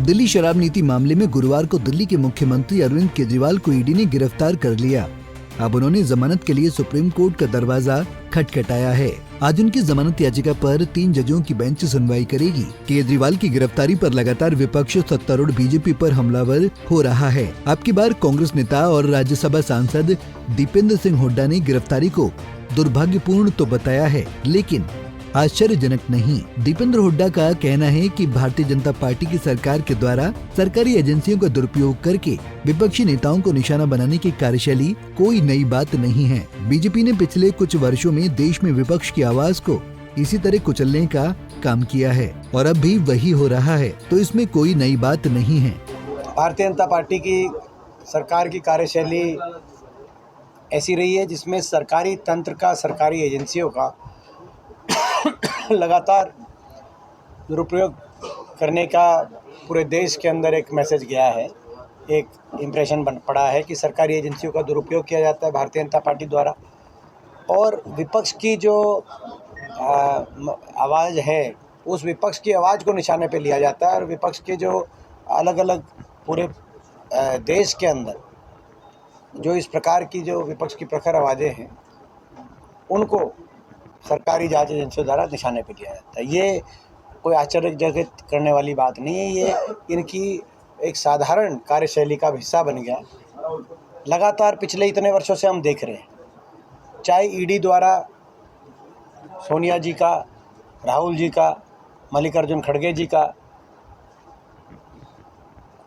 दिल्ली शराब नीति मामले में गुरुवार को दिल्ली के मुख्यमंत्री अरविंद केजरीवाल को ईडी ने गिरफ्तार कर लिया। अब उन्होंने जमानत के लिए सुप्रीम कोर्ट का दरवाजा खटखटाया है। आज उनकी जमानत याचिका पर 3 जजों की बेंच सुनवाई करेगी। केजरीवाल की गिरफ्तारी पर लगातार विपक्ष सत्तारूढ़ बीजेपी पर हमलावर हो रहा है। अब की बार कांग्रेस नेता और राज्यसभा सांसद दीपेंद्र सिंह हुड्डा ने गिरफ्तारी को दुर्भाग्यपूर्ण तो बताया है, लेकिन आश्चर्यजनक नहीं। दीपेंद्र हुड्डा का कहना है कि भारतीय जनता पार्टी की सरकार के द्वारा सरकारी एजेंसियों का दुरुपयोग करके विपक्षी नेताओं को निशाना बनाने की कार्यशैली कोई नई बात नहीं है। बीजेपी ने पिछले कुछ वर्षों में देश में विपक्ष की आवाज को इसी तरह कुचलने का काम किया है और अब भी वही हो रहा है, तो इसमें कोई नई बात नहीं है। भारतीय जनता पार्टी की सरकार की कार्यशैली ऐसी रही है जिसमें सरकारी तंत्र का, सरकारी एजेंसियों का लगातार दुरुपयोग करने का पूरे देश के अंदर एक मैसेज गया है, एक इम्प्रेशन बन पड़ा है कि सरकारी एजेंसियों का दुरुपयोग किया जाता है भारतीय जनता पार्टी द्वारा, और विपक्ष की जो आवाज़ है उस विपक्ष की आवाज़ को निशाने पे लिया जाता है। और विपक्ष के जो अलग अलग पूरे देश के अंदर जो इस प्रकार की जो विपक्ष की प्रखर आवाज़ें हैं उनको सरकारी जांच एजेंसियों द्वारा निशाने पर लिया जाता है। ये कोई आश्चर्यजनक करने वाली बात नहीं है, ये इनकी एक साधारण कार्यशैली का हिस्सा बन गया। लगातार पिछले इतने वर्षों से हम देख रहे हैं, चाहे ईडी द्वारा सोनिया जी का, राहुल जी का, मल्लिकार्जुन खड़गे जी का,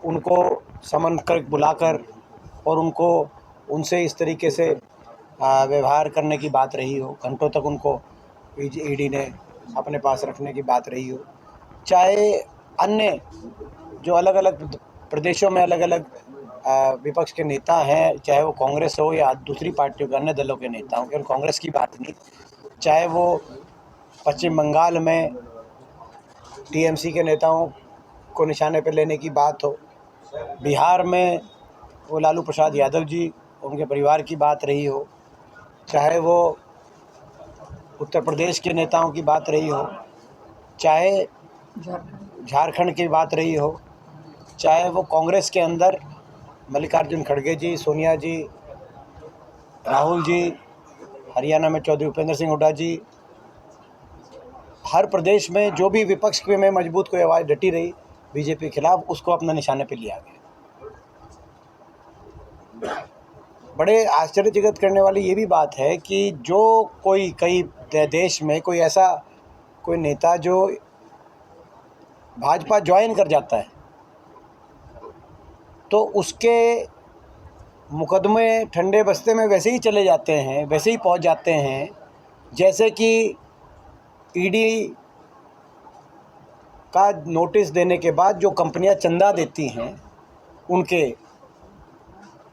उनको समन कर बुलाकर और उनसे इस तरीके से व्यवहार करने की बात रही हो, घंटों तक उनको ईडी ने अपने पास रखने की बात रही हो, चाहे अन्य जो अलग अलग प्रदेशों में अलग अलग विपक्ष के नेता हैं, चाहे वो कांग्रेस हो या दूसरी पार्टियों के अन्य दलों के नेता हों, केवल कांग्रेस की बात नहीं, चाहे वो पश्चिम बंगाल में टीएमसी के नेताओं को निशाने पर लेने की बात हो, बिहार में वो लालू प्रसाद यादव जी, उनके परिवार की बात रही हो, चाहे वो उत्तर प्रदेश के नेताओं की बात रही हो, चाहे झारखंड की बात रही हो, चाहे वो कांग्रेस के अंदर मल्लिकार्जुन खड़गे जी, सोनिया जी, राहुल जी, हरियाणा में चौधरी भूपेंद्र सिंह हुड्डा जी, हर प्रदेश में जो भी विपक्ष में मजबूत कोई आवाज़ डटी रही बीजेपी के खिलाफ, उसको अपने निशाने पे लिया गया। बड़े आश्चर्यचकित करने वाली ये भी बात है कि जो कई देश में कोई ऐसा कोई नेता जो भाजपा ज्वाइन कर जाता है तो उसके मुकदमे ठंडे बस्ते में वैसे ही चले जाते हैं, वैसे ही पहुंच जाते हैं जैसे कि ईडी का नोटिस देने के बाद जो कंपनियां चंदा देती हैं उनके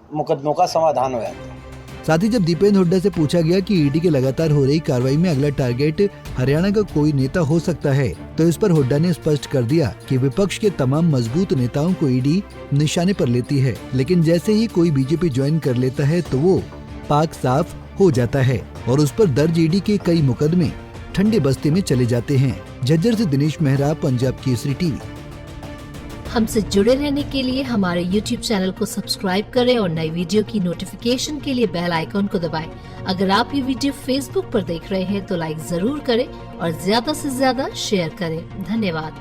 मुकदमों का समाधान हो जाता है। साथ ही जब दीपेंद्र हुड्डा से पूछा गया कि ईडी के लगातार हो रही कार्रवाई में अगला टारगेट हरियाणा का कोई नेता हो सकता है, तो इस पर हुड्डा ने स्पष्ट कर दिया कि विपक्ष के तमाम मजबूत नेताओं को ईडी निशाने पर लेती है, लेकिन जैसे ही कोई बीजेपी ज्वाइन कर लेता है तो वो पाक साफ हो जाता है और उस पर दर्ज ईडी के कई मुकदमे ठंडे बस्ते में चले जाते हैं। झज्जर से दिनेश मेहरा, पंजाब केसरी टीवी। हमसे जुड़े रहने के लिए हमारे YouTube चैनल को सब्सक्राइब करें और नई वीडियो की नोटिफिकेशन के लिए बेल आइकॉन को दबाएं। अगर आप ये वीडियो Facebook पर देख रहे हैं तो लाइक जरूर करें और ज्यादा से ज्यादा शेयर करें। धन्यवाद।